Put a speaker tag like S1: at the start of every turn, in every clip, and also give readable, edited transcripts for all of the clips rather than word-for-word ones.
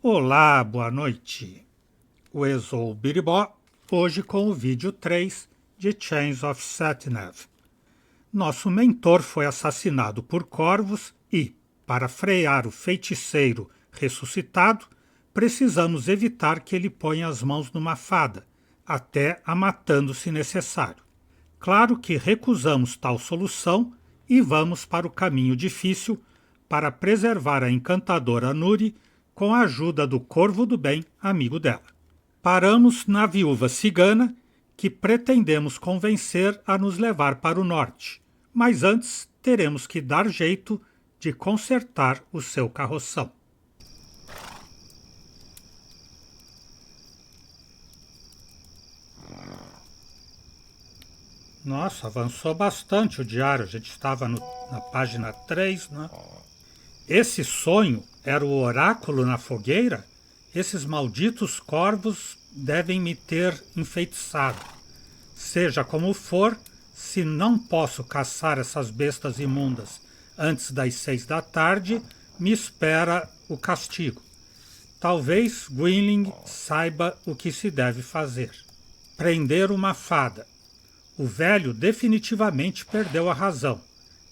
S1: Olá, boa noite. O Exou Biribó, hoje com o vídeo 3 de Chains of Satinav. Nosso mentor foi assassinado por corvos e, para frear o feiticeiro ressuscitado, precisamos evitar que ele ponha as mãos numa fada, até a matando se necessário. Claro que recusamos tal solução e vamos para o caminho difícil para preservar a encantadora Nuri com a ajuda do Corvo do Bem, amigo dela. Paramos na viúva cigana, que pretendemos convencer a nos levar para o norte, mas antes teremos que dar jeito de consertar o seu carroção. Nossa, avançou bastante o diário, a gente estava na página 3, né? Esse sonho era o oráculo na fogueira? Esses malditos corvos devem me ter enfeitiçado. Seja como for, se não posso caçar essas bestas imundas antes das 6 da tarde, me espera o castigo. Talvez Gwynling saiba o que se deve fazer. Prender uma fada. O velho definitivamente perdeu a razão.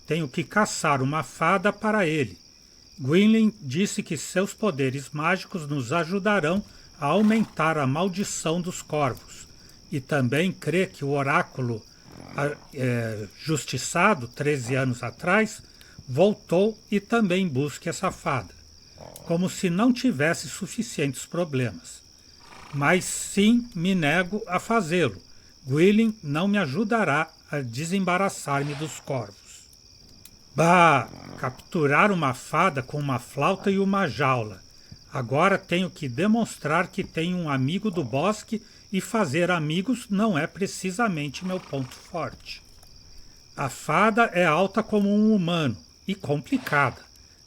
S1: Tenho que caçar uma fada para ele. Gwynling disse que seus poderes mágicos nos ajudarão a aumentar a maldição dos corvos. E também crê que o oráculo justiçado, 13 anos atrás, voltou e também busque essa fada. Como se não tivesse suficientes problemas. Mas sim me nego a fazê-lo. Gwynling não me ajudará a desembaraçar-me dos corvos. Bah! Capturar uma fada com uma flauta e uma jaula. Agora tenho que demonstrar que tenho um amigo do bosque e fazer amigos não é precisamente meu ponto forte. A fada é alta como um humano e complicada.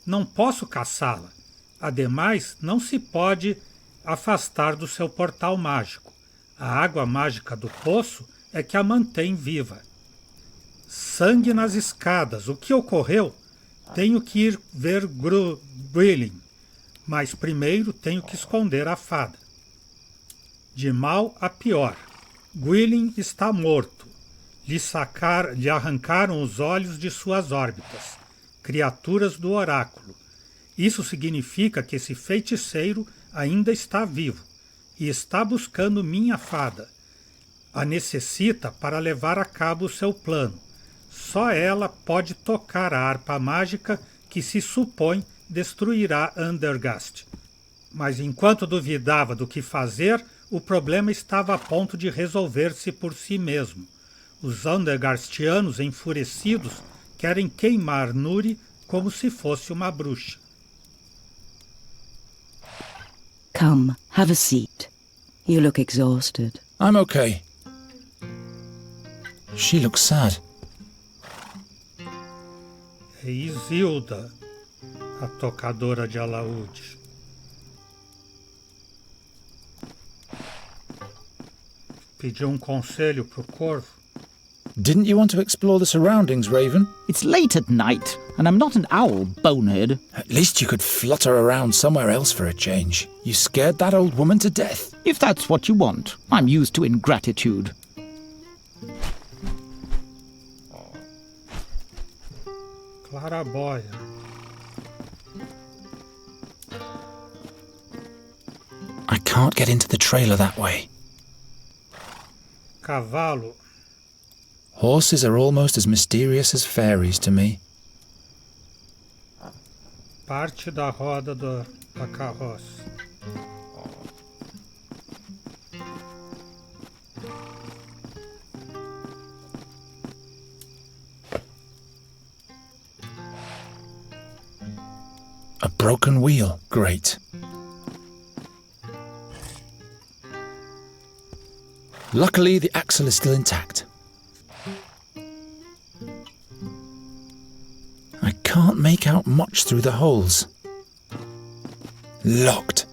S1: Não posso caçá-la. Ademais, não se pode afastar do seu portal mágico. A água mágica do poço é que a mantém viva. Sangue nas escadas. O que ocorreu? Tenho que ir ver Gwynling, mas primeiro tenho que esconder a fada. De mal a pior. Gwynling está morto. Lhe arrancaram os olhos de suas órbitas. Criaturas do oráculo. Isso significa que esse feiticeiro ainda está vivo e está buscando minha fada. A necessita para levar a cabo o seu plano. Só ela pode tocar a harpa mágica que se supõe destruirá Andergast. Mas enquanto duvidava do que fazer, o problema estava a ponto de resolver-se por si mesmo. Os Andergastianos, enfurecidos, querem queimar Nuri como se fosse uma bruxa.
S2: Come, have a seat. You look exhausted.
S3: I'm okay. She looks sad.
S1: É Isilda, a tocadora de alaúde. Pediu um conselho pro corvo.
S3: Didn't you want to explore the surroundings, Raven?
S4: It's late at night, and I'm not an owl, bonehead.
S3: At least you could flutter around somewhere else for a change. You scared that old woman to death.
S4: If that's what you want, I'm used to ingratitude.
S1: Claraboia.
S3: I can't get into the trailer that way.
S1: Cavalo.
S3: Horses are almost as mysterious as fairies to me.
S1: Parte da roda da carroça.
S3: A broken wheel. Great. Luckily, the axle is still intact. I can't make out much through the holes. Locked.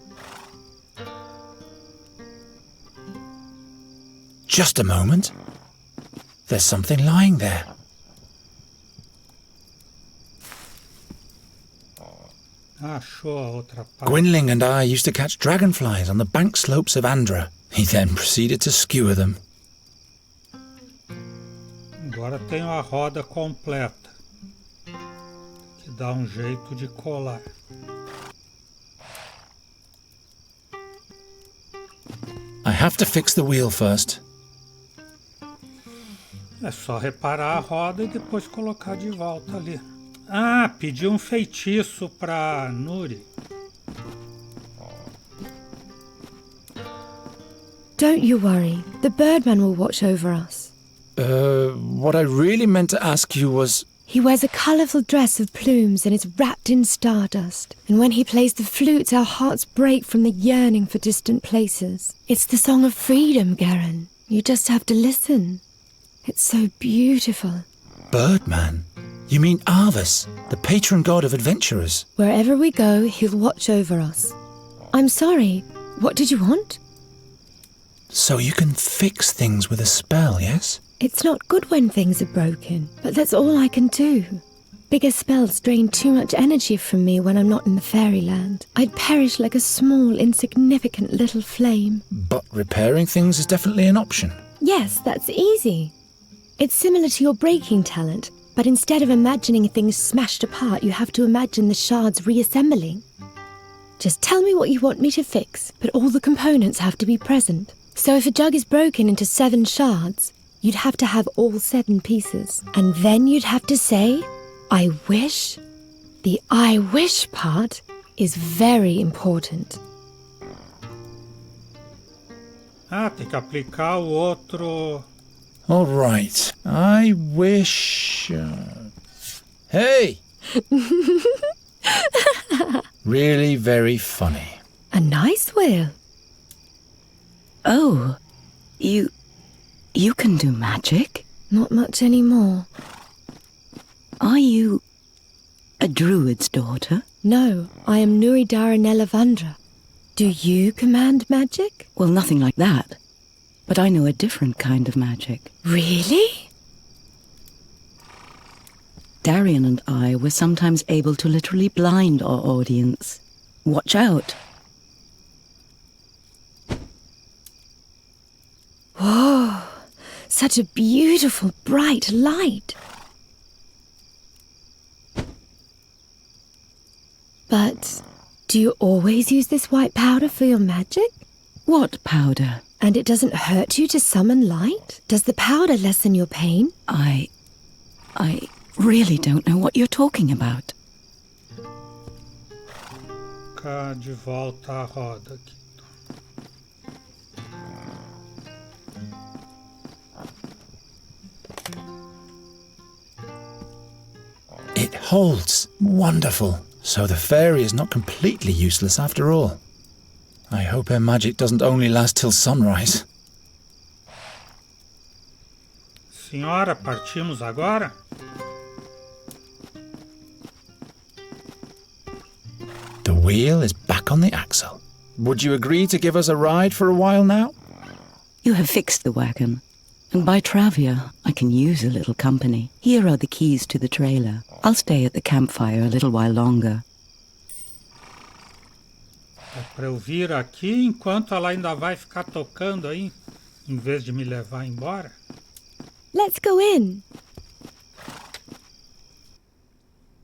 S3: Just a moment. There's something lying there.
S1: Ah, achou a outra parte.
S3: Gwynling and I used to catch dragonflies on the bank slopes of Andra. He then proceeded to skewer them.
S1: Agora tenho a roda completa. Que dá jeito de colar.
S3: I have to fix the wheel first.
S1: É só reparar a roda e depois colocar de volta ali. Ah, pedi feitiço pra Nuri.
S5: Don't you worry. The Birdman will watch over us.
S3: What I really meant to ask you was...
S5: He wears a colourful dress of plumes and is wrapped in stardust. And when he plays the flute, our hearts break from the yearning for distant places. It's the song of freedom, Garen. You just have to listen. It's so beautiful.
S3: Birdman? You mean Arvis, the patron god of adventurers?
S5: Wherever we go, he'll watch over us. I'm sorry. What did you want?
S3: So you can fix things with a spell, yes?
S5: It's not good when things are broken, but that's all I can do. Bigger spells drain too much energy from me when I'm not in the fairyland. I'd perish like a small, insignificant little flame.
S3: But repairing things is definitely an option.
S5: Yes, that's easy. It's similar to your breaking talent, but instead of imagining things smashed apart, you have to imagine the shards reassembling. Just tell me what you want me to fix, but all the components have to be present. So if a jug is broken into 7 shards, you'd have to have all 7 pieces. And then you'd have to say, I wish. The I wish part is very important.
S1: Ah, tem que aplicar o outro...
S3: All right. I wish... Hey! Really very funny.
S5: A nice wheel.
S2: Oh, you can do magic?
S5: Not much anymore.
S2: Are you a druid's daughter?
S5: No, I am Nuridara Nelavandra. Do you command magic?
S2: Well, nothing like that. But I know a different kind of magic.
S5: Really?
S2: Darian and I were sometimes able to literally blind our audience. Watch out.
S5: Whoa, such a beautiful, bright light. But do you always use this white powder for your magic?
S2: What powder?
S5: And it doesn't hurt you to summon light? Does the powder lessen your pain?
S2: I really don't know what you're talking about.
S1: Cá de volta a roda aqui.
S3: It holds. Wonderful. So the fairy is not completely useless after all. I hope her magic doesn't only last till sunrise.
S1: Senhora, partimos agora?
S3: The wheel is back on the axle. Would you agree to give us a ride for a while now?
S2: You have fixed the wagon. And by Travia, I can use a little company. Here are the keys to the trailer. I'll stay at the campfire a little while longer.
S1: É para eu vir aqui enquanto ela ainda vai ficar tocando aí, em vez de me levar embora?
S5: Let's go in.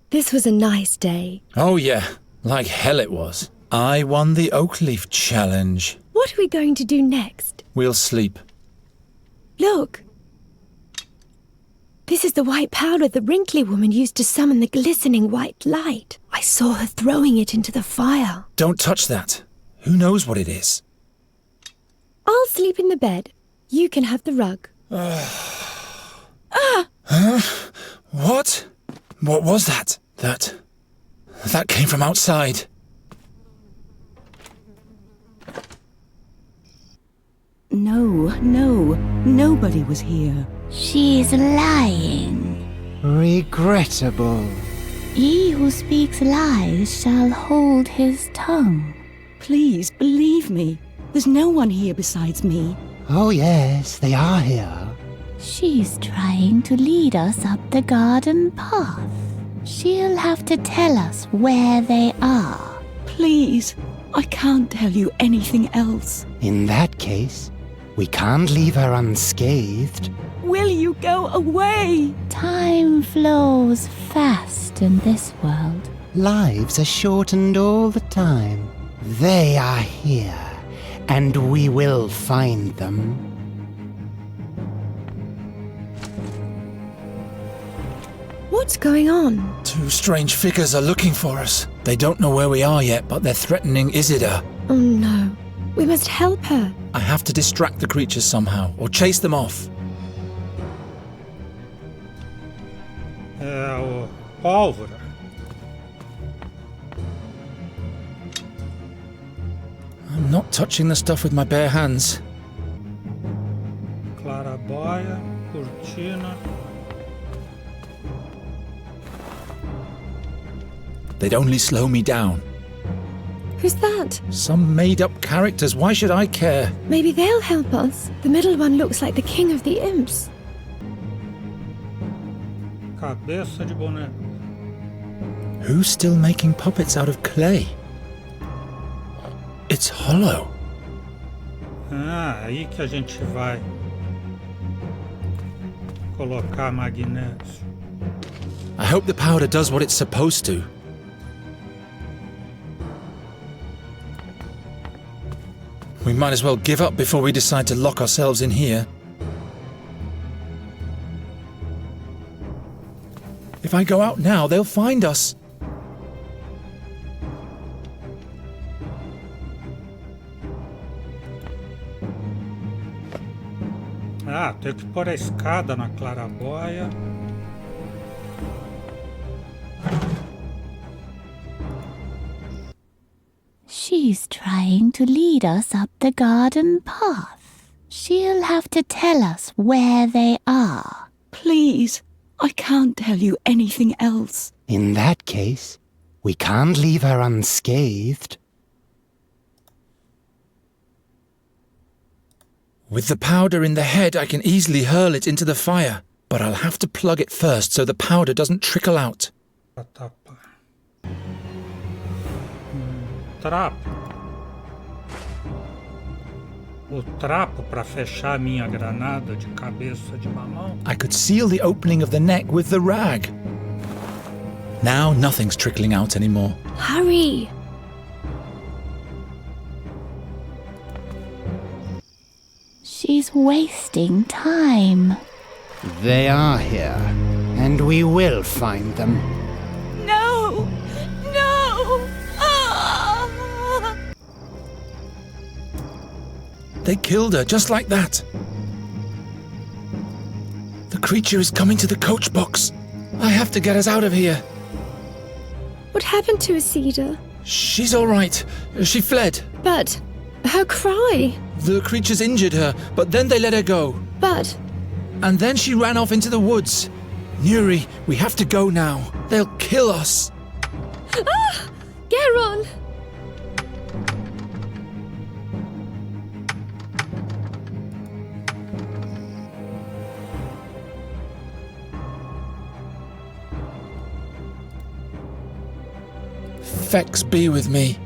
S5: This was a nice day.
S3: Oh yeah, like hell it was. I won the Oakleaf Challenge.
S5: What are we going to do next?
S3: We'll sleep.
S5: Look. This is the white powder the wrinkly woman used to summon the glistening white light. I saw her throwing it into the fire.
S3: Don't touch that. Who knows what it is?
S5: I'll sleep in the bed. You can have the rug.
S3: Huh? What? What was that? That came from outside.
S2: No, nobody was here.
S6: She's lying.
S7: Regrettable.
S6: He who speaks lies shall hold his tongue.
S2: Please, believe me. There's no one here besides me.
S7: Oh yes, they are here.
S6: She's trying to lead us up the garden path. She'll have to tell us where they are.
S2: Please, I can't tell you anything else.
S7: In that case, we can't leave her unscathed.
S2: Will you go away?
S6: Time flows fast in this world.
S7: Lives are shortened all the time. They are here, and we will find them.
S5: What's going on?
S3: Two strange figures are looking for us. They don't know where we are yet, but they're threatening Isidore.
S5: Oh no. We must help her.
S3: I have to distract the creatures somehow, or chase them off.
S1: É o pólvora.
S3: I'm not touching the stuff with my bare hands.
S1: Claraboia, cortina.
S3: They'd only slow me down.
S5: Who's that?
S3: Some made-up characters, why should I care?
S5: Maybe they'll help us. The middle one looks like the king of the imps.
S1: Cabeça de boneco.
S3: Who's still making puppets out of clay? It's hollow.
S1: Ah, aí que a gente vai colocar magnésio.
S3: I hope the powder does what it's supposed to. We might as well give up before we decide to lock ourselves in here. If I go out now, they'll find us.
S1: Ah, tenho que pôr a escada na claraboia.
S6: She's trying to lead us up the garden path. She'll have to tell us where they are.
S2: Please, I can't tell you anything else.
S7: In that case, we can't leave her unscathed.
S3: With the powder in the head, I can easily hurl it into the fire, but I'll have to plug it first so the powder doesn't trickle out.
S1: Pra tapar. Trapo. O trapo para fechar a minha granada de cabeça de mamão.
S3: I could seal the opening of the neck with the rag. Now nothing's trickling out anymore.
S5: Hurry!
S6: She's wasting time.
S7: They are here, and we will find them.
S2: No! No! Ah!
S3: They killed her just like that. The creature is coming to the coach box. I have to get us out of here.
S5: What happened to Isidore?
S3: She's all right. She fled.
S5: But her cry.
S3: The creatures injured her, but then they let her go.
S5: But
S3: And then she ran off into the woods. Nuri, we have to go now. They'll kill us.
S5: Geron!
S3: Fex be with me.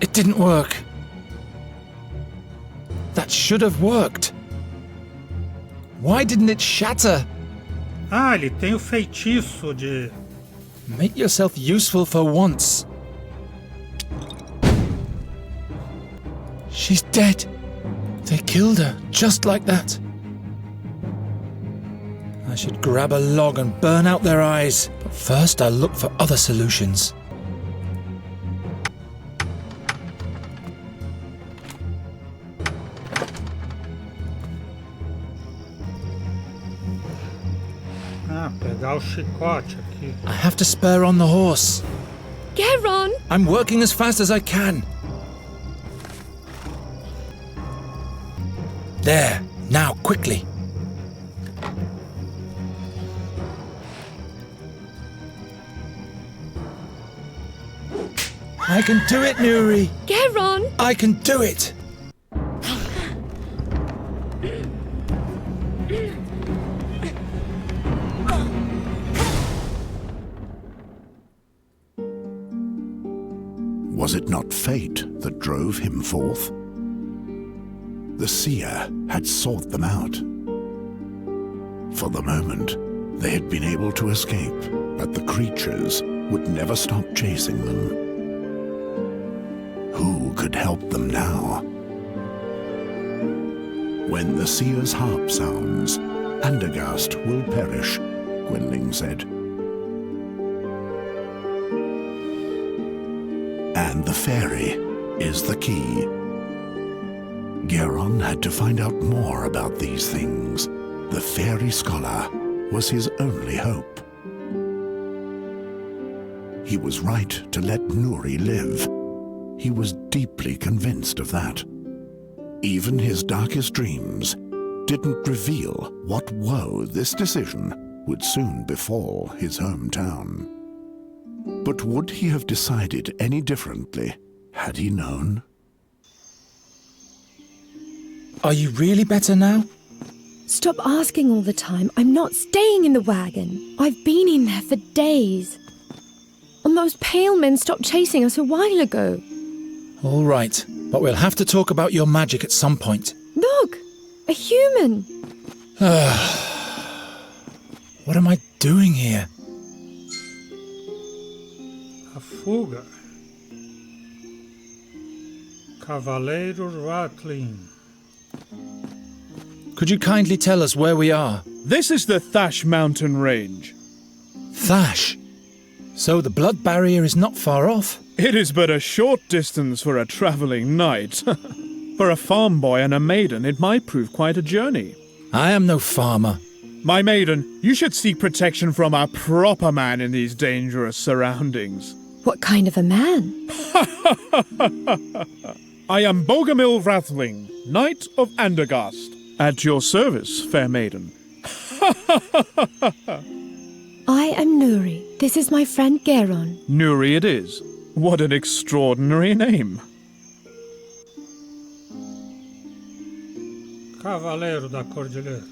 S3: It didn't work. That should have worked. Why didn't it shatter?
S1: Ah, ele tem o feitiço de...
S3: Make yourself useful for once. She's dead. They killed her just like that. I should grab a log and burn out their eyes. But first I'll look for other solutions.
S1: Ah, pegar o chicote aqui.
S3: I have to spur on the horse.
S5: Geron!
S3: I'm working as fast as I can. There, now quickly. I can do it, Nuri.
S5: Geron!
S3: I can do it.
S8: Was it not fate that drove him forth? The seer had sought them out. For the moment, they had been able to escape, but the creatures would never stop chasing them. Who could help them now? When the seer's harp sounds, Andergast will perish, Gwynling said. And the fairy is the key. Geron had to find out more about these things. The fairy scholar was his only hope. He was right to let Nuri live. He was deeply convinced of that. Even his darkest dreams didn't reveal what woe this decision would soon befall his hometown. But would he have decided any differently had he known?
S3: Are you really better now?
S5: Stop asking all the time. I'm not staying in the wagon. I've been in there for days. And those pale men stopped chasing us a while ago.
S3: All right, but we'll have to talk about your magic at some point.
S5: Look! A human!
S3: What am I doing here?
S1: A fuga. Cavaleiro Ratling.
S3: Could you kindly tell us where we are?
S9: This is the Thash mountain range.
S3: Thash? So the blood barrier is not far off?
S9: It is but a short distance for a travelling knight. For a farm boy and a maiden, it might prove quite a journey.
S3: I am no farmer.
S9: My maiden, you should seek protection from a proper man in these dangerous surroundings.
S5: What kind of a man?
S9: I am Bogomil Rathling, Knight of Andergast. At your service, fair maiden.
S5: I am Nuri. This is my friend Geron.
S9: Nuri it is. What an extraordinary name.
S1: Cavaleiro da Cordilheira.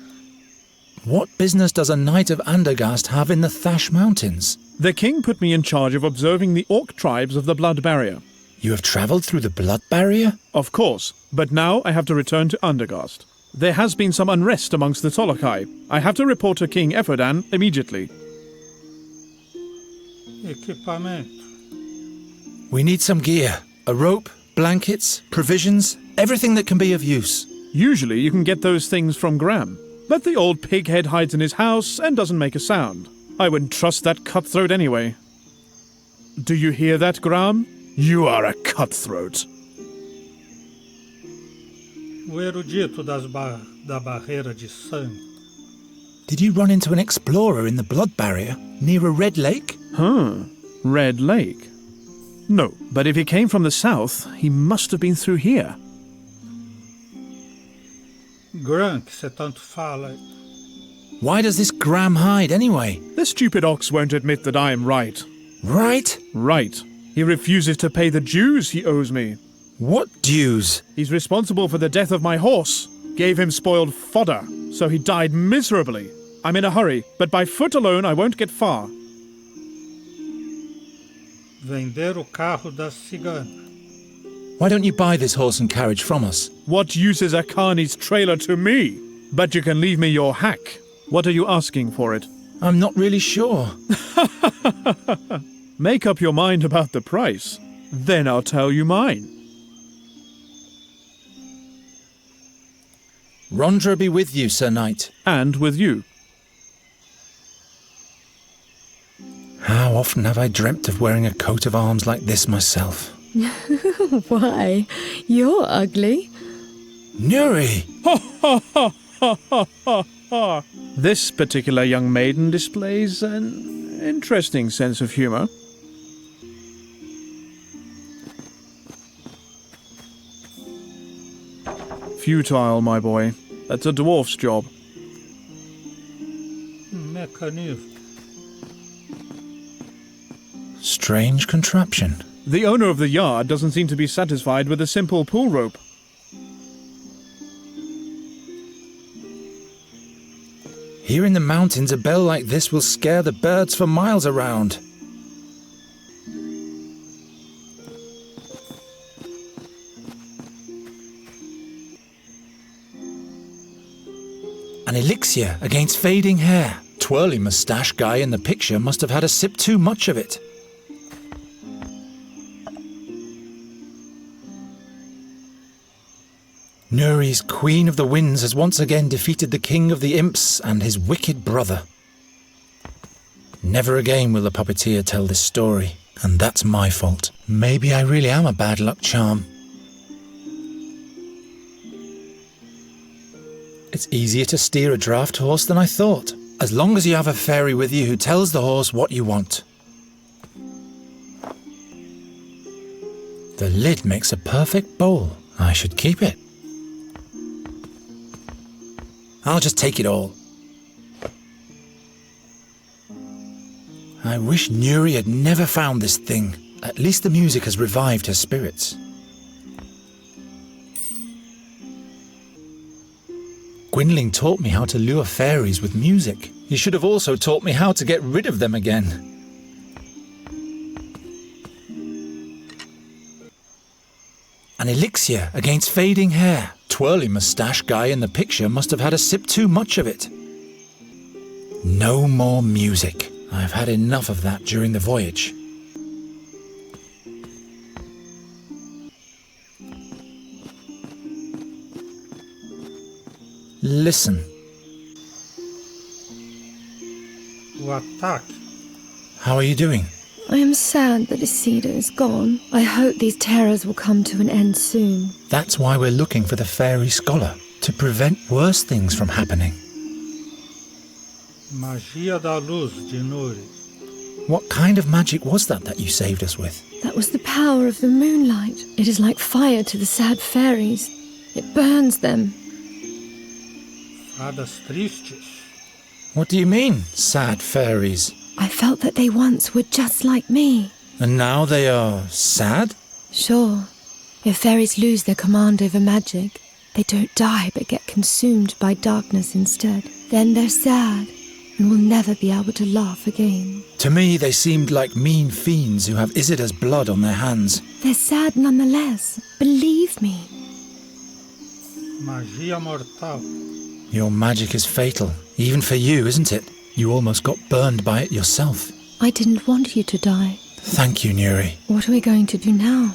S3: What business does a knight of Andergast have in the Thash Mountains?
S9: The king put me in charge of observing the orc tribes of the Blood Barrier.
S3: You have travelled through the blood barrier?
S9: Of course, but now I have to return to Andergast. There has been some unrest amongst the Tolokai. I have to report to King Efodan immediately.
S1: Equipamento.
S3: We need some gear. A rope, blankets, provisions, everything that can be of use.
S9: Usually you can get those things from Graham, but the old pighead hides in his house and doesn't make a sound. I wouldn't trust that cutthroat anyway. Do you hear that, Graham? You are a cutthroat.
S1: O erudito da barreira de sangue.
S3: Did you run into an explorer in the blood barrier, near a red lake?
S9: Red Lake? No, but if he came from the south, he must have been through here.
S1: Gran, que você tanto fala.
S3: Why does this Graham hide anyway?
S9: The stupid ox won't admit that I am right.
S3: Right?
S9: Right. He refuses to pay the dues he owes me.
S3: What dues?
S9: He's responsible for the death of my horse. Gave him spoiled fodder, so he died miserably. I'm in a hurry, but by foot alone I won't get far.
S1: Vender o carro da cigana.
S3: Why don't you buy this horse and carriage from us?
S9: What use is a carney's trailer to me? But you can leave me your hack. What are you asking for it?
S3: I'm not really sure.
S9: Make up your mind about the price. Then I'll tell you mine.
S3: Rondra be with you, Sir Knight.
S9: And with you.
S3: How often have I dreamt of wearing a coat of arms like this myself?
S5: Why? You're ugly.
S3: Nuri!
S9: This particular young maiden displays an interesting sense of humor. Futile, my boy. That's a dwarf's job.
S1: Mecanismo.
S3: Strange contraption.
S9: The owner of the yard doesn't seem to be satisfied with a simple pull rope.
S3: Here in the mountains, a bell like this will scare the birds for miles around. An elixir against fading hair. Twirly moustache guy in the picture must have had a sip too much of it. Nuri's Queen of the Winds has once again defeated the King of the Imps and his wicked brother. Never again will the puppeteer tell this story, and that's my fault. Maybe I really am a bad luck charm. It's easier to steer a draft horse than I thought, as long as you have a fairy with you who tells the horse what you want. The lid makes a perfect bowl. I should keep it. I'll just take it all. I wish Nuri had never found this thing. At least the music has revived her spirits. Gwynling taught me how to lure fairies with music. He should have also taught me how to get rid of them again. An elixir against fading hair. Twirly moustache guy in the picture must have had a sip too much of it. No more music. I've had enough of that during the voyage. Listen.
S1: O ataque.
S3: How are you doing?
S5: I am sad that Isidore is gone. I hope these terrors will come to an end soon.
S3: That's why we're looking for the fairy scholar, to prevent worse things from happening.
S1: Magia da luz de Nuri.
S3: What kind of magic was that you saved us with?
S5: That was the power of the moonlight. It is like fire to the sad fairies. It burns them.
S1: Fadas tristes.
S3: What do you mean, sad fairies?
S5: I felt that they once were just like me.
S3: And now they are sad?
S5: Sure. If fairies lose their command over magic, they don't die but get consumed by darkness instead. Then they're sad and will never be able to laugh again.
S3: To me, they seemed like mean fiends who have Isidore's blood on their hands.
S5: They're sad nonetheless. Believe me.
S1: Magia mortal.
S3: Your magic is fatal, even for you, isn't it? You almost got burned by it yourself.
S5: I didn't want you to die.
S3: Thank you, Nuri.
S5: What are we going to do now?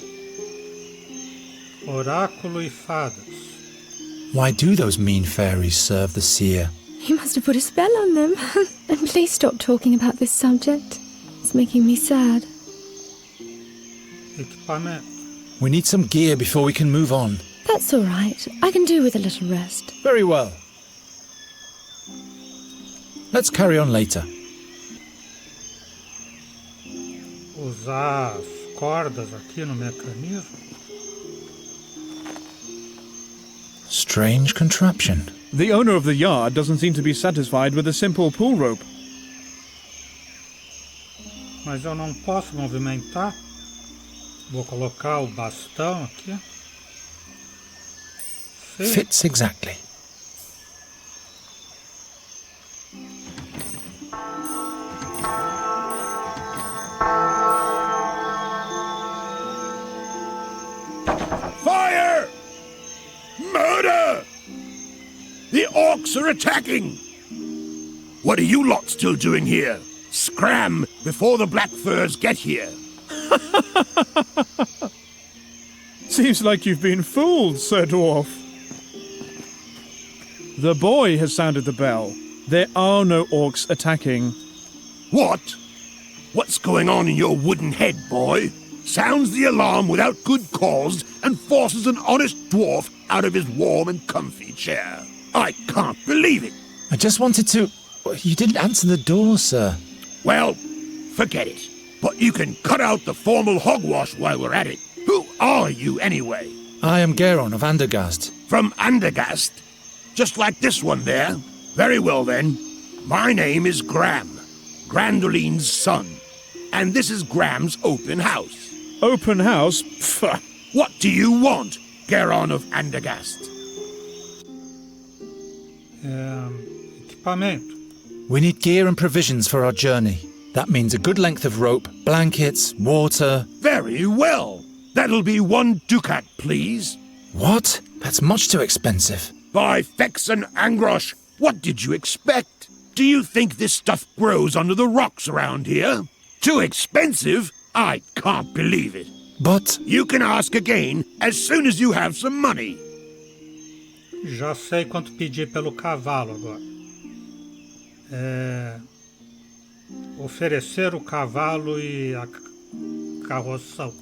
S1: Oráculo e fadas.
S3: Why do those mean fairies serve the seer?
S5: You must have put a spell on them. And please stop talking about this subject. It's making me sad.
S1: Equipamento.
S3: We need some gear before we can move on.
S5: That's all right. I can do with a little rest.
S3: Very well. Let's carry on later.
S1: Usar as cordas aqui no mecanismo.
S3: Strange contraption.
S9: The owner of the yard doesn't seem to be satisfied with a simple pull rope.
S1: Mas eu não posso movimentar. Vou colocar o bastão aqui. Sim.
S3: Fits exactly.
S8: Fire! Murder! The orcs are attacking! What are you lot still doing here? Scram before the black furs get here.
S9: Seems like you've been fooled, Sir Dwarf. The boy has sounded the bell. There are no orcs attacking.
S8: What? What's going on in your wooden head, boy? Sounds the alarm without good cause and forces an honest dwarf out of his warm and comfy chair. I can't believe it.
S3: I just wanted to... You didn't answer the door, sir.
S8: Well, forget it. But you can cut out the formal hogwash while we're at it. Who are you, anyway?
S3: I am Geron of Andergast.
S8: From Andergast? Just like this one there? Very well, then. My name is Gram, Grandoline's son. And this is Gram's open house.
S9: Open house? Pfft.
S8: What do you want, Geron of Andergast?
S1: Equipamento.
S3: We need gear and provisions for our journey. That means a good length of rope, blankets, water...
S8: Very well. That'll be 1 ducat, please.
S3: What? That's much too expensive.
S8: By Fex and Angrosh,
S10: What did you expect? Do you think this stuff grows under the rocks around here? Too expensive? I can't believe it.
S3: But
S10: You can ask again as soon as you have some money.
S1: Já sei quanto pedir pelo cavalo agora. Oferecer o cavalo e a carroção.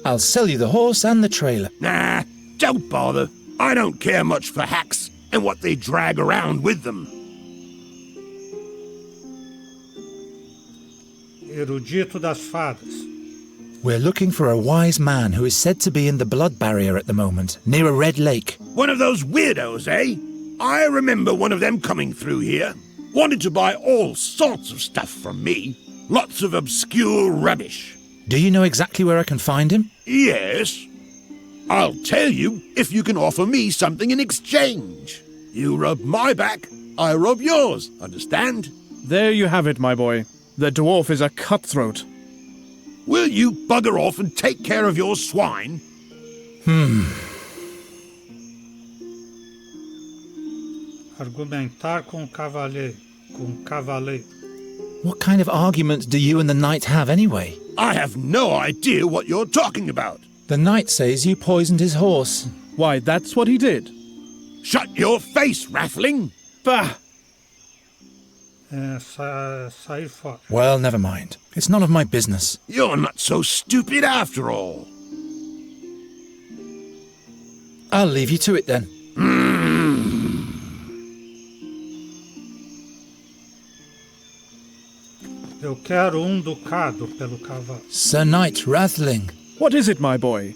S3: I'll sell you the horse and the trailer.
S10: Nah, don't bother. I don't care much for hacks and what they drag around with them.
S1: Erudito das fadas.
S3: We're looking for a wise man who is said to be in the blood barrier at the moment, near a red lake.
S10: One of those weirdos, eh? I remember one of them coming through here. Wanted to buy all sorts of stuff from me. Lots of obscure rubbish.
S3: Do you know exactly where I can find him?
S10: Yes. I'll tell you if you can offer me something in exchange. You rub my back, I rub yours, understand?
S9: There you have it, my boy. The dwarf is a cutthroat.
S10: Will you bugger off and take care of your swine?
S1: Argumentar com cavaleiro.
S3: What kind of argument do you and the knight have anyway?
S10: I have no idea what you're talking about.
S3: The knight says you poisoned his horse.
S9: Why, that's what he did.
S10: Shut your face, Rathling!
S9: Bah!
S1: Sair fora.
S3: Well, never mind. It's none of my business.
S10: You're not so stupid after all.
S3: I'll leave you to it then.
S1: Eu quero ducado pelo cavalo.
S3: Sir Knight Rathling.
S9: What is it, my boy?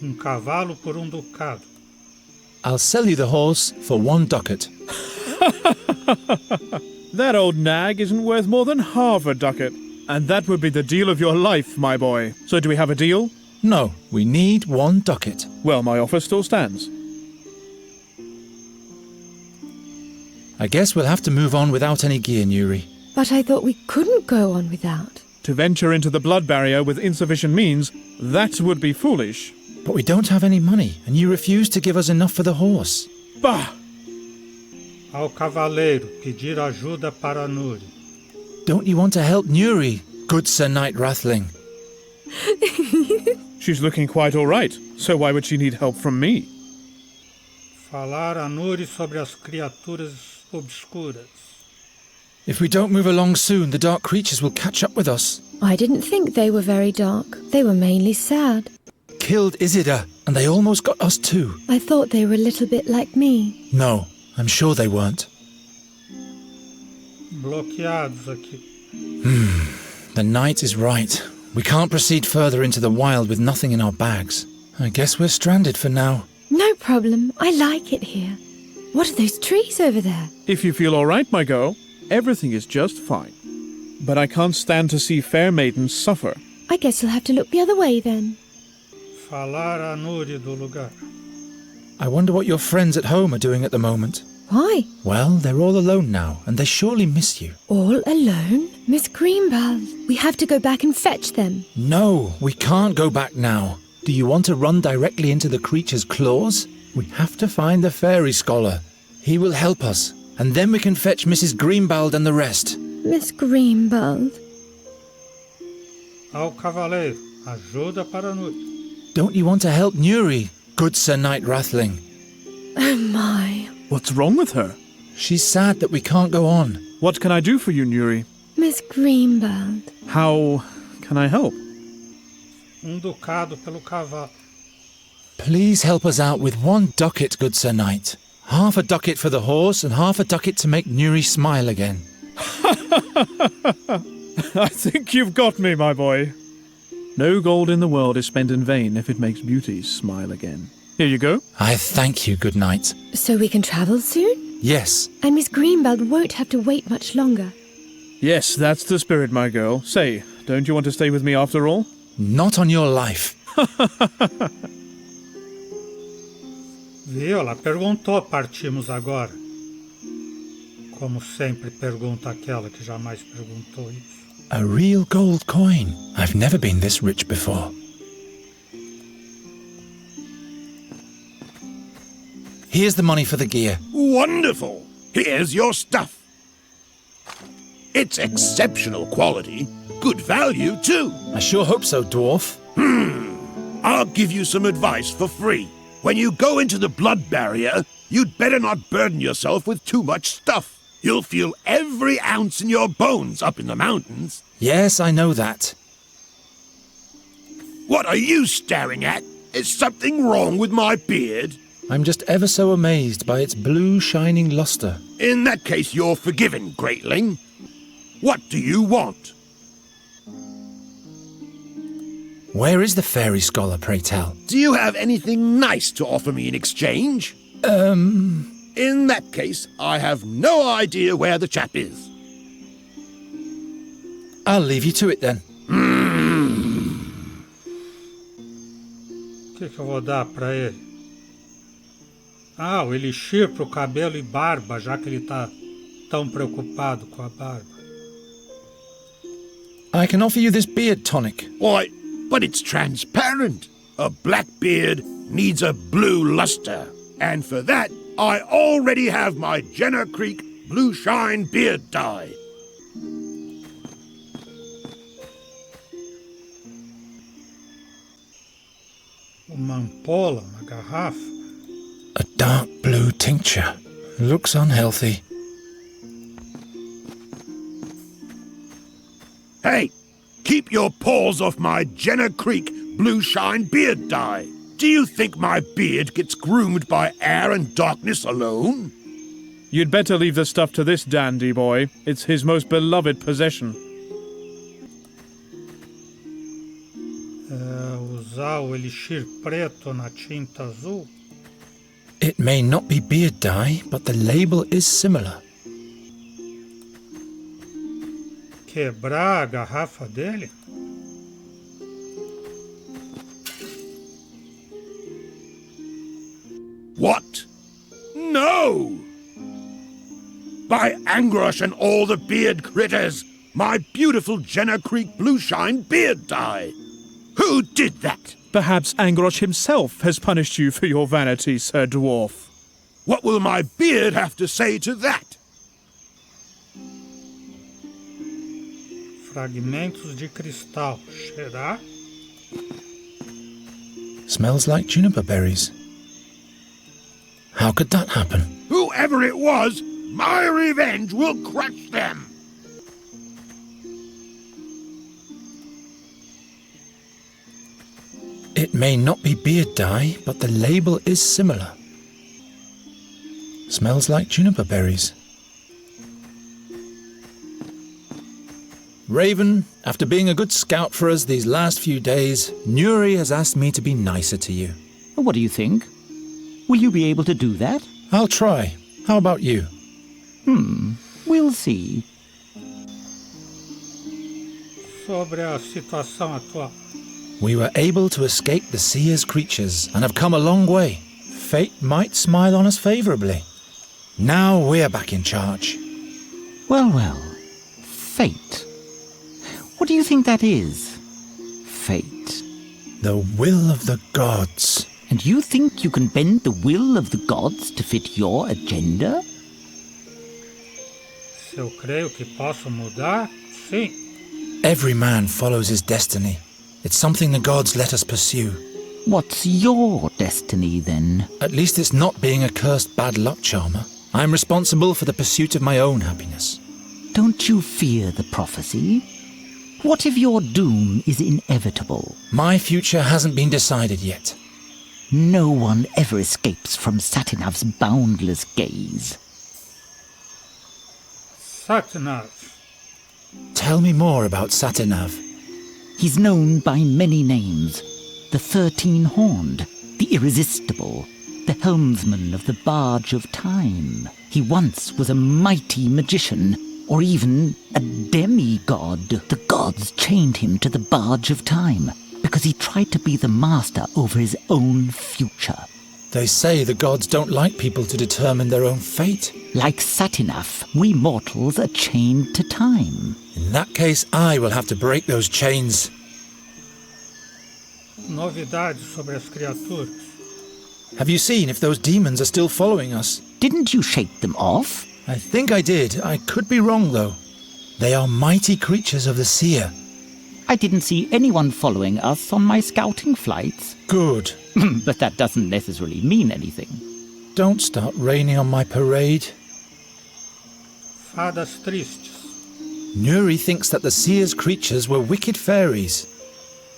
S1: Cavalo por ducado.
S3: I'll sell you the horse for 1 ducat.
S9: That old nag isn't worth more than half a ducat. And that would be the deal of your life, my boy. So do we have a deal?
S3: No, we need 1 ducat.
S9: Well, my offer still stands.
S3: I guess we'll have to move on without any gear, Nuri.
S5: But I thought we couldn't go on without.
S9: To venture into the blood barrier with insufficient means, that would be foolish.
S3: But we don't have any money, and you refuse to give us enough for the horse.
S9: Bah!
S1: Ao cavaleiro pedir ajuda para Nuri.
S3: Don't you want to help Nuri, good Sir Knight Rathling?
S9: She's looking quite all right, so why would she need help from me?
S1: Falar a Nuri sobre as criaturas obscuras.
S3: If we don't move along soon, the dark creatures will catch up with us.
S5: I didn't think they were very dark. They were mainly sad.
S3: Killed Isidore, and they almost got us too.
S5: I thought they were a little bit like me.
S3: No, I'm sure they weren't.
S1: Bloqueados aqui.
S3: The knight is right. We can't proceed further into the wild with nothing in our bags. I guess we're stranded for now.
S5: No problem. I like it here. What are those trees over there?
S9: If you feel all right, my girl, everything is just fine. But I can't stand to see fair maidens suffer.
S5: I guess you'll have to look the other way then.
S1: Falar a Nuri do lugar.
S3: I wonder what your friends at home are doing at the moment.
S5: Why?
S3: Well, they're all alone now, and they surely miss you.
S5: All alone? Miss Greenbelt, we have to go back and fetch them.
S3: No, we can't go back now. Do you want to run directly into the creature's claws? We have to find the fairy scholar. He will help us, and then we can fetch Mrs. Greenbald and the rest.
S5: Miss Greenbelt.
S1: Ao cavaleiro, ajuda para Nuri.
S3: Don't you want to help Nuri, good Sir Knight Rathling?
S5: Oh my.
S9: What's wrong with her?
S3: She's sad that we can't go on.
S9: What can I do for you, Nuri?
S5: Miss Greenbelt.
S9: How can I help?
S1: Ducado pelo cavalo.
S3: Please help us out with 1 ducat, good Sir Knight. Half a ducat for the horse and half a ducat to make Nuri smile again.
S9: I think you've got me, my boy. No gold in the world is spent in vain if it makes beauty smile again. Here you go.
S3: I thank you, good knight.
S5: So we can travel soon?
S3: Yes.
S5: And Miss Greenbelt won't have to wait much longer.
S9: Yes, that's the spirit, my girl. Say, don't you want to stay with me after all?
S3: Not on your life.
S1: Viu? Ela perguntou, partimos agora. Como sempre pergunta aquela que jamais perguntou isso.
S3: A real gold coin. I've never been this rich before. Here's the money for the gear.
S10: Wonderful! Here's your stuff. It's exceptional quality. Good value, too.
S3: I sure hope so, dwarf.
S10: I'll give you some advice for free. When you go into the blood barrier, you'd better not burden yourself with too much stuff. You'll feel every ounce in your bones up in the mountains.
S3: Yes, I know that.
S10: What are you staring at? Is something wrong with my beard?
S3: I'm just ever so amazed by its blue shining luster.
S10: In that case, you're forgiven, Greatling. What do you want?
S3: Where is the fairy scholar, pray tell?
S10: Do you have anything nice to offer me in exchange? In that case, I have no idea where the chap is.
S3: I'll leave you to it then.
S1: O que eu vou dar pra ele? Ah, o elixir pro cabelo e barba, já que ele tá tão preocupado com a barba.
S3: I can offer you this beard tonic.
S10: Why, but it's transparent. A black beard needs a blue luster. And for that, I already have my Jenner Creek Blue Shine beard dye.
S1: Uma ampola, uma garrafa.
S3: A dark blue tincture. Looks unhealthy.
S10: Hey, keep your paws off my Jenner Creek Blue Shine beard dye. Do you think my beard gets groomed by air and darkness alone?
S9: You'd better leave the stuff to this dandy boy. It's his most beloved possession.
S1: Usar o elixir preto na tinta azul.
S3: It may not be beard dye, but the label is similar.
S1: Quebrar a garrafa dele?
S10: What? No! By Angrosh and all the beard critters, my beautiful Jenner Creek Blue Shine beard dye. Who did that?
S9: Perhaps Angrosh himself has punished you for your vanity, Sir Dwarf.
S10: What will my beard have to say to that?
S1: Fragmentos de cristal. Cheirar?
S3: Smells like juniper berries. How could that happen?
S10: Whoever it was, my revenge will crush them.
S3: It may not be beard dye, but the label is similar. Smells like juniper berries. Raven, after being a good scout for us these last few days, Nuri has asked me to be nicer to you.
S4: What do you think? Will you be able to do that?
S3: I'll try. How about you?
S4: We'll see.
S1: Sobre a situação atual.
S3: We were able to escape the Seer's creatures and have come a long way. Fate might smile on us favourably. Now we're back in charge.
S4: Well, well. Fate. What do you think that is? Fate.
S3: The will of the gods.
S4: And you think you can bend the will of the gods to fit your agenda?
S1: Se eu creio que posso mudar, sim.
S3: Every man follows his destiny. It's something the gods let us pursue.
S4: What's your destiny, then?
S3: At least it's not being a cursed bad luck charmer. I'm responsible for the pursuit of my own happiness.
S4: Don't you fear the prophecy? What if your doom is inevitable?
S3: My future hasn't been decided yet.
S4: No one ever escapes from Satinav's boundless gaze.
S1: Satinav.
S3: Tell me more about Satinav.
S4: He's known by many names. The 13-horned, the irresistible, the helmsman of the Barge of Time. He once was a mighty magician, or even a demigod. The gods chained him to the Barge of Time because he tried to be the master over his own future.
S3: They say the gods don't like people to determine their own fate.
S4: Like Satinav, we mortals are chained to time.
S3: In that case, I will have to break those chains.
S1: Novidades sobre as criaturas.
S3: Have you seen if those demons are still following us?
S4: Didn't you shake them off?
S3: I think I did. I could be wrong, though. They are mighty creatures of the seer.
S4: I didn't see anyone following us on my scouting flights.
S3: Good.
S4: But that doesn't necessarily mean anything.
S3: Don't start raining on my parade.
S1: Fadas tristes.
S3: Nuri thinks that the seer's creatures were wicked fairies.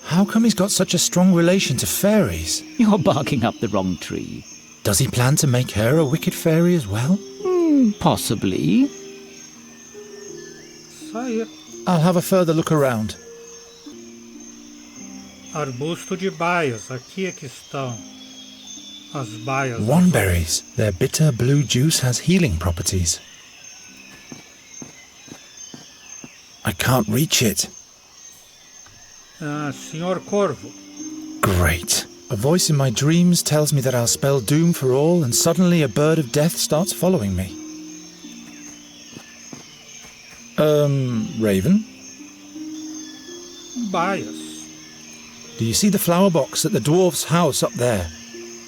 S3: How come he's got such a strong relation to fairies?
S4: You're barking up the wrong tree.
S3: Does he plan to make her a wicked fairy as well?
S4: Possibly.
S1: Sair.
S3: I'll have a further look around.
S1: Arbusto de baias. Aqui é que estão. As baias.
S3: Wanberries. Their bitter blue juice has healing properties. I can't reach it.
S1: Senhor Corvo.
S3: Great. A voice in my dreams tells me that I'll spell doom for all, and suddenly a bird of death starts following me. Raven?
S1: Baias.
S3: Do you see the flower box at the dwarf's house up there?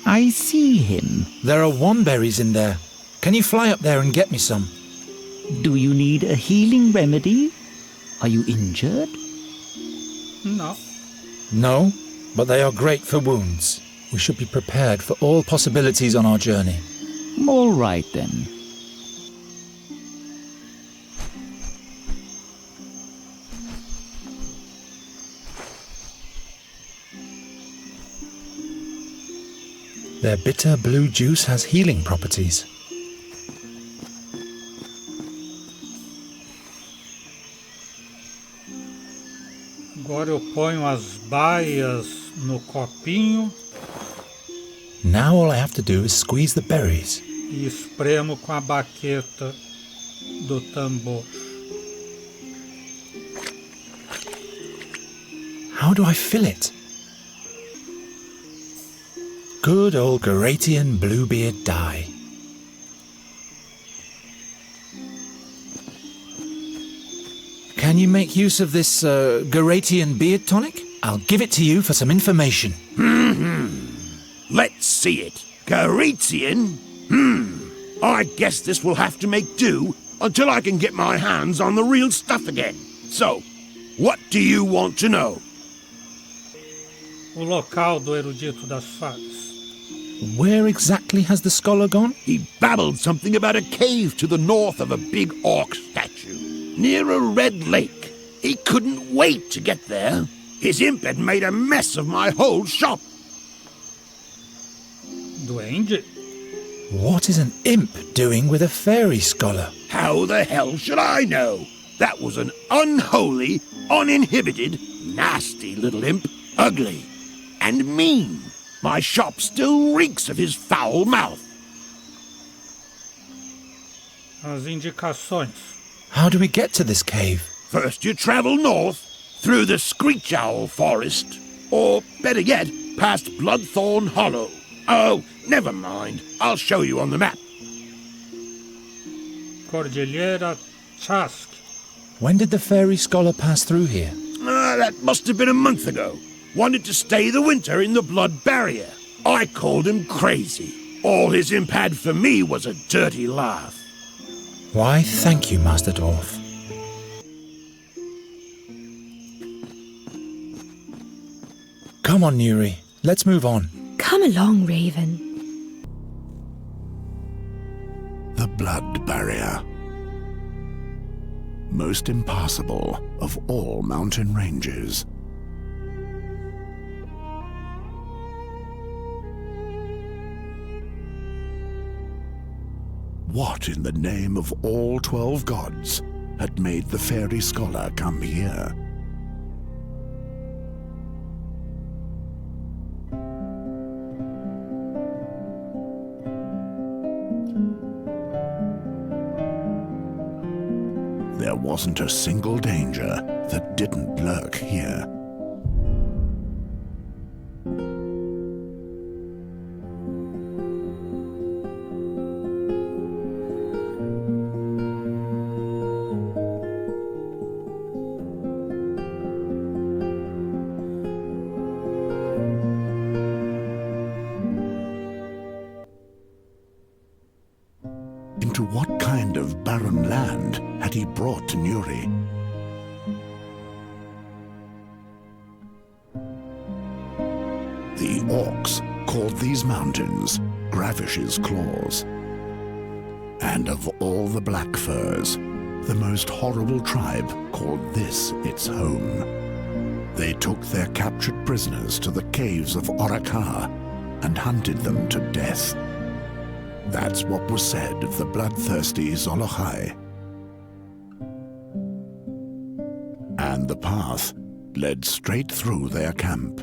S4: I see him.
S3: There are wanberries in there. Can you fly up there and get me some?
S4: Do you need a healing remedy? Are you injured?
S1: No.
S3: No, but they are great for wounds. We should be prepared for all possibilities on our journey.
S4: All right, then.
S3: Their bitter blue juice has healing properties.
S1: Agora eu ponho as baias no copinho.
S3: Now all I have to do is squeeze the berries.
S1: E espremo com a baqueta do tambor.
S3: How do I fill it? Good old Garatian Bluebeard dye. Can you make use of this Garatian beard tonic? I'll give it to you for some information.
S10: Let's see it. Garetian? I guess this will have to make do until I can get my hands on the real stuff again. So, what do you want to know?
S1: O local do erudito das fadas.
S3: Where exactly has the scholar gone?
S10: He babbled something about a cave to the north of a big orc statue, near a red lake. He couldn't wait to get there. His imp had made a mess of my whole shop.
S1: Duende?
S3: What is an imp doing with a fairy scholar?
S10: How the hell should I know? That was an unholy, uninhibited, nasty little imp. Ugly and mean. My shop still reeks of his foul mouth.
S1: As indicações.
S3: How do we get to this cave?
S10: First you travel north, through the Screech Owl Forest. Or, better yet, past Bloodthorn Hollow. Oh, never mind. I'll show you on the map.
S1: Cordilheira Chask.
S3: When did the fairy scholar pass through here?
S10: That must have been a month ago. Wanted to stay the winter in the Blood Barrier. I called him crazy. All his imp had for me was a dirty laugh.
S3: Why, thank you, Master Dwarf. Come on, Nuri. Let's move on.
S5: Come along, Raven.
S8: The Blood Barrier. Most impassable of all mountain ranges. What in the name of all 12 gods had made the fairy scholar come here? There wasn't a single danger that didn't lurk here. land had he brought to Nuri? The orcs called these mountains Gravish's Claws. And of all the black furs, the most horrible tribe called this its home. They took their captured prisoners to the caves of Orakar and hunted them to death. That's what was said of the bloodthirsty Zolochai. And the path led straight through their camp.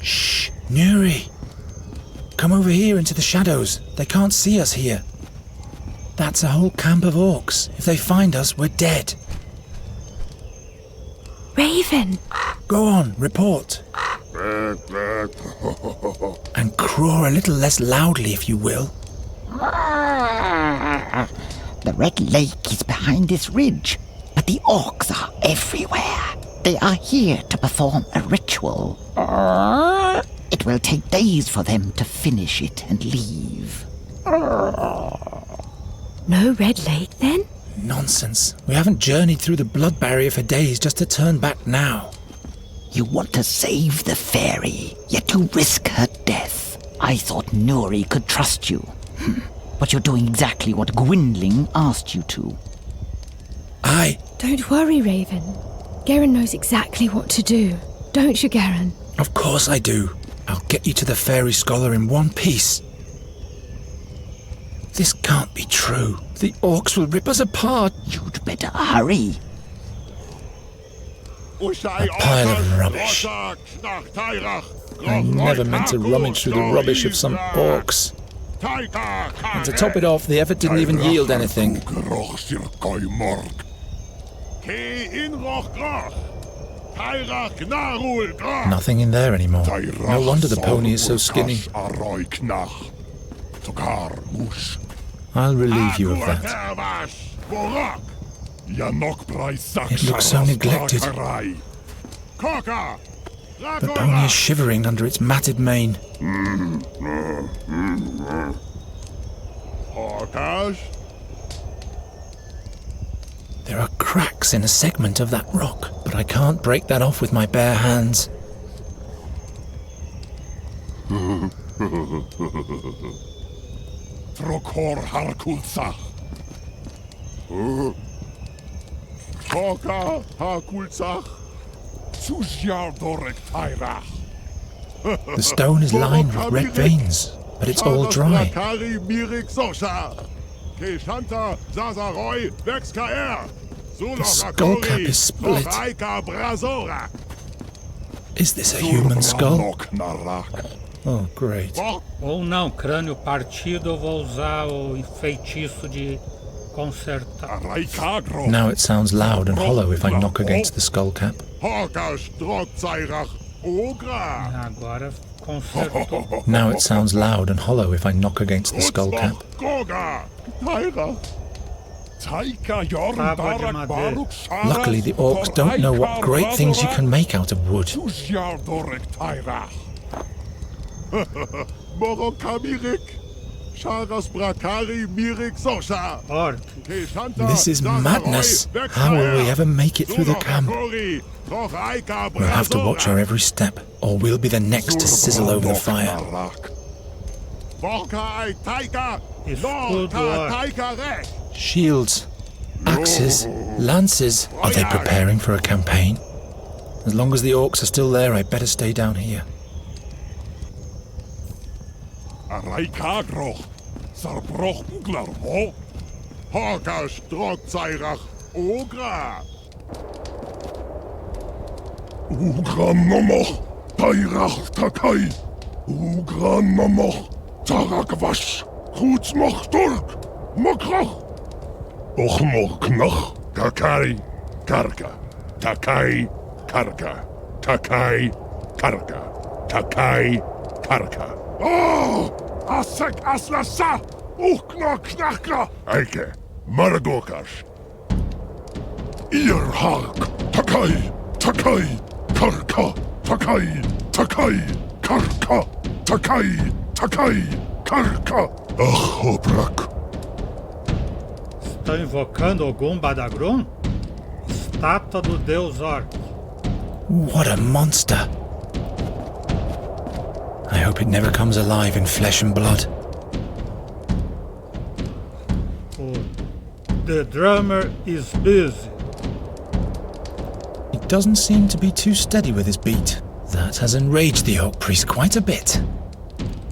S3: Shh, Nuri! Come over here into the shadows. They can't see us here. That's a whole camp of orcs. If they find us, we're dead.
S5: Raven!
S3: Go on, report. And craw a little less loudly, if you will.
S4: The Red Lake is behind this ridge, but the orcs are everywhere. They are here to perform a ritual. It will take days for them to finish it and leave.
S5: No Red Lake, then?
S3: Nonsense. We haven't journeyed through the blood barrier for days just to turn back now.
S4: You want to save the fairy, yet you risk her death. I thought Nuri could trust you. But you're doing exactly what Gwynling asked you to.
S3: Aye.
S5: Don't worry, Raven. Garen knows exactly what to do. Don't you, Garen?
S3: Of course I do. I'll get you to the fairy scholar in one piece. This can't be true. The orcs will rip us apart.
S4: You'd better hurry.
S3: A pile of rubbish. I never meant to rummage through the rubbish of some orcs. And to top it off, the effort didn't even yield anything. Nothing in there anymore. No wonder the pony is so skinny. I'll relieve you of that. It looks so neglected. The pony is shivering under its matted mane. There are cracks in a segment of that rock, but I can't break that off with my bare hands. The stone is lined with red veins, but it's all dry. The skull cap is split. Is this a human skull? Oh, great.
S1: Ou não, crânio partido, eu vou usar o feitiço de consertar.
S3: Now it sounds loud and hollow if I knock against the skull cap.
S1: Agora consertou.
S3: Now it sounds loud and hollow if I knock against the skull cap. Luckily, the orcs don't know what great things you can make out of wood. This is madness. How will we ever make it through the camp? We'll have to watch our every step, or we'll be the next to sizzle over the fire. Shields, axes, lances. Are they preparing for a campaign? As long as the orcs are still there, I better stay down here.
S10: Oh! Asek aslasa! Ukna knakra! Eike, Maragokash. Ear hark! Takai! Takai! Karka!
S8: Takai, Takai, Karka, Takai, Takai, Karka. Obrak.
S1: Estão invocando Ogum Badagrum? Estátua do deus orc.
S3: What a monster! I hope it never comes alive in flesh and blood.
S1: The drummer is busy.
S3: He doesn't seem to be too steady with his beat. That has enraged the Orc Priest quite a bit.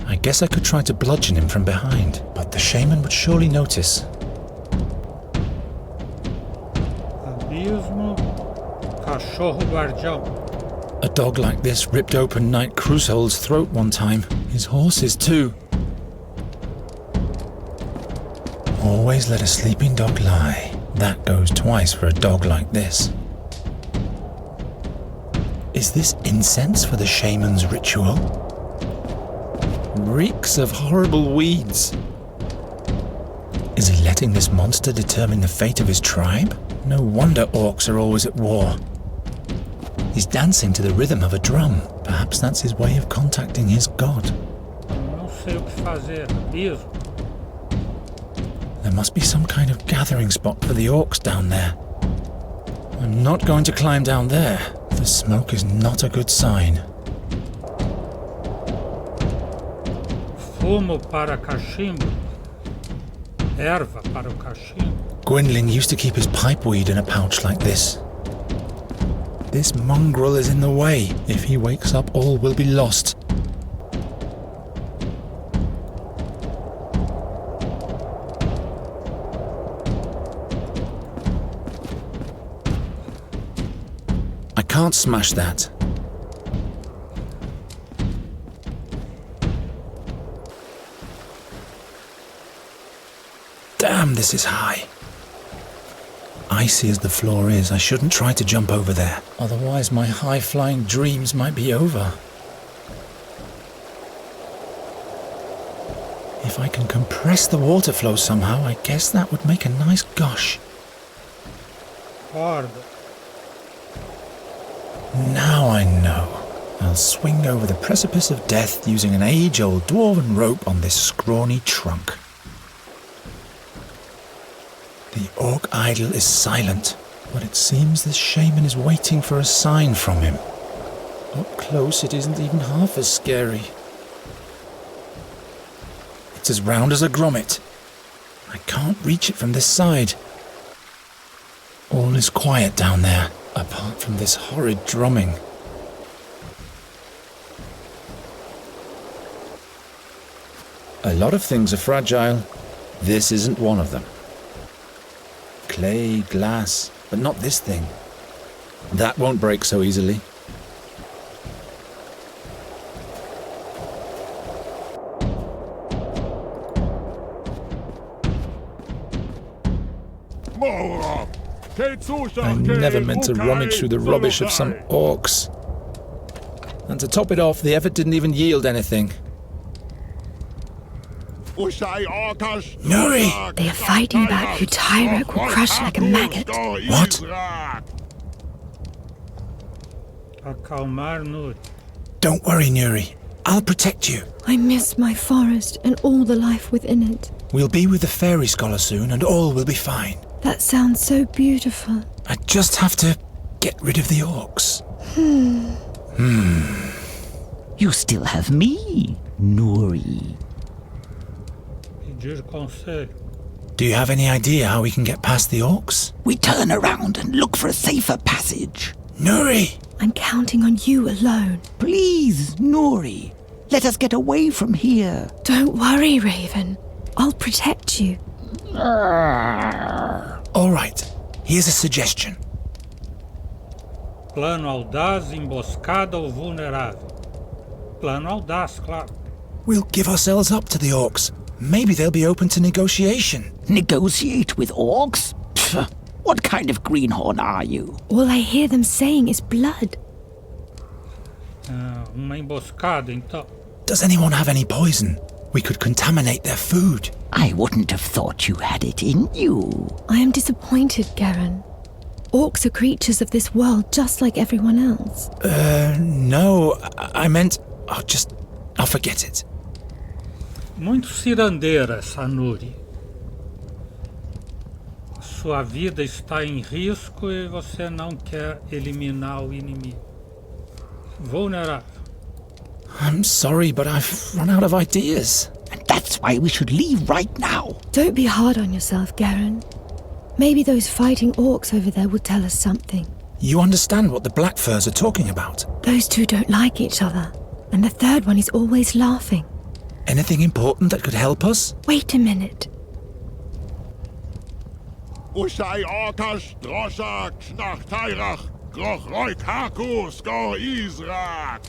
S3: I guess I could try to bludgeon him from behind, but the shaman would surely notice.
S1: Abismo, cachorro guardião.
S3: A dog like this ripped open Knight Crusoe's throat one time. His horse's too. Always let a sleeping dog lie. That goes twice for a dog like this. Is this incense for the shaman's ritual? Reeks of horrible weeds. Is he letting this monster determine the fate of his tribe? No wonder orcs are always at war. He's dancing to the rhythm of a drum. Perhaps that's his way of contacting his god.
S1: Não sei o que fazer. Abismo.
S3: There must be some kind of gathering spot for the orcs down there. I'm not going to climb down there. The smoke is not a good sign.
S1: Fumo para cachimbo. Erva para o cachimbo.
S3: Gwynling used to keep his pipeweed in a pouch like this. This mongrel is in the way. If he wakes up, all will be lost. I can't smash that. Damn, this is high. Icy as the floor is, I shouldn't try to jump over there. Otherwise, my high-flying dreams might be over. If I can compress the water flow somehow, I guess that would make a nice gush.
S1: Corda.
S3: Now I know. I'll swing over the precipice of death using an age-old dwarven rope on this scrawny trunk. The orc idol is silent, but it seems this shaman is waiting for a sign from him. Up close, it isn't even half as scary. It's as round as a grommet. I can't reach it from this side. All is quiet down there, apart from this horrid drumming. A lot of things are fragile. This isn't one of them. Clay, glass, but not this thing. That won't break so easily. I never meant to rummage through the rubbish of some orcs. And to top it off, the effort didn't even yield anything. Nuri!
S5: They are fighting about who Tyrek will crush like a maggot.
S3: What?
S1: Acalmar Nuri.
S3: Don't worry, Nuri. I'll protect you.
S5: I miss my forest and all the life within it.
S3: We'll be with the fairy scholar soon and all will be fine.
S5: That sounds so beautiful.
S3: I just have to get rid of the orcs.
S4: You still have me, Nuri.
S1: Pedir conselho.
S3: Do you have any idea how we can get past the orcs?
S4: We turn around and look for a safer passage.
S3: Nuri!
S5: I'm counting on you alone.
S4: Please, Nuri, let us get away from here.
S5: Don't worry, Raven. I'll protect you.
S3: All right, here's a suggestion.
S1: Plano audaz, emboscada ou vulnerável. Plano audaz, claro.
S3: We'll give ourselves up to the orcs. Maybe they'll be open to negotiation.
S4: Negotiate with orcs? Pfft, what kind of greenhorn are you?
S5: All I hear them saying is blood.
S1: Uma emboscada, então.
S3: Does anyone have any poison? We could contaminate their food.
S4: I wouldn't have thought you had it in you.
S5: I am disappointed, Garen. Orcs are creatures of this world just like everyone else.
S3: No, I meant... I'll forget it.
S1: Muito cirandeira essa Nuri. Sua vida está em risco e você não quer eliminar o inimigo. Vulnerável.
S3: I'm sorry, but I've run out of ideas.
S4: And that's why we should leave right now.
S5: Don't be hard on yourself, Garen. Maybe those fighting orcs over there will tell us something.
S3: You understand what the Black Furs are talking about?
S5: Those two don't like each other, and the third one is always laughing.
S3: Anything important that could help us?
S5: Wait a minute.
S10: Ushai orkash droshak shnach tairach groch roik haku skor izrak.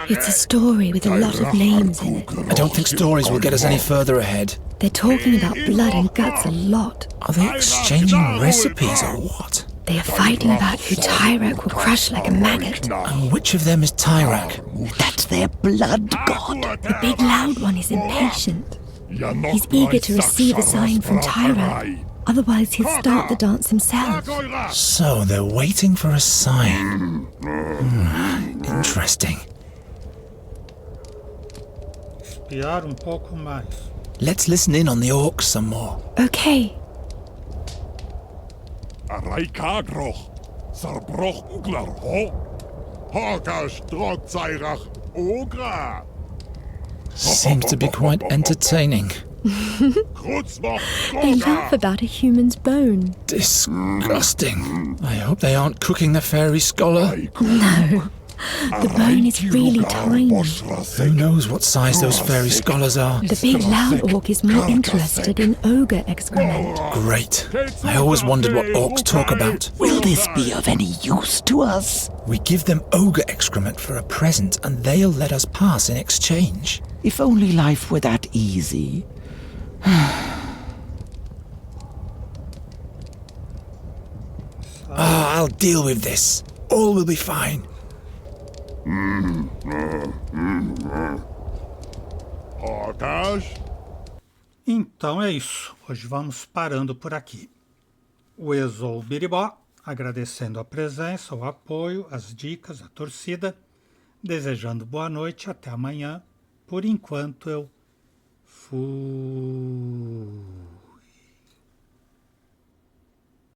S5: It's a story with a lot of names in it.
S3: I don't think stories will get us any further ahead.
S5: They're talking about blood and guts a lot.
S3: Are they exchanging recipes or what?
S5: They are fighting about who Tyrak will crush like a maggot.
S3: And which of them is Tyrak?
S4: That's their blood god.
S5: The big loud one is impatient. He's eager to receive a sign from Tyrak. Otherwise he'll start the dance himself.
S3: So they're waiting for a sign. Interesting.
S1: Espiar pouco mais.
S3: Let's listen in on the orcs some more.
S5: Okay.
S10: Araikagroch, Sarbroch Uglar ho, Horkash Drogzairach Ogra.
S3: Seems to be quite entertaining.
S5: They laugh about a human's bone.
S3: Disgusting. I hope they aren't cooking the fairy scholar.
S5: No. The bone is really tiny.
S3: Who knows what size those fairy scholars are?
S5: The big loud orc is more interested in ogre excrement.
S3: Great. I always wondered what orcs talk about.
S4: Will this be of any use to us?
S3: We give them ogre excrement for a present and they'll let us pass in exchange.
S4: If only life were that easy.
S3: I'll deal with this. All will be fine.
S10: Horkash?
S1: Então é isso. Hoje vamos parando por aqui. O Exou Biribó, agradecendo a presença, o apoio, as dicas, a torcida, desejando boa noite, até amanhã. Por enquanto eu fui.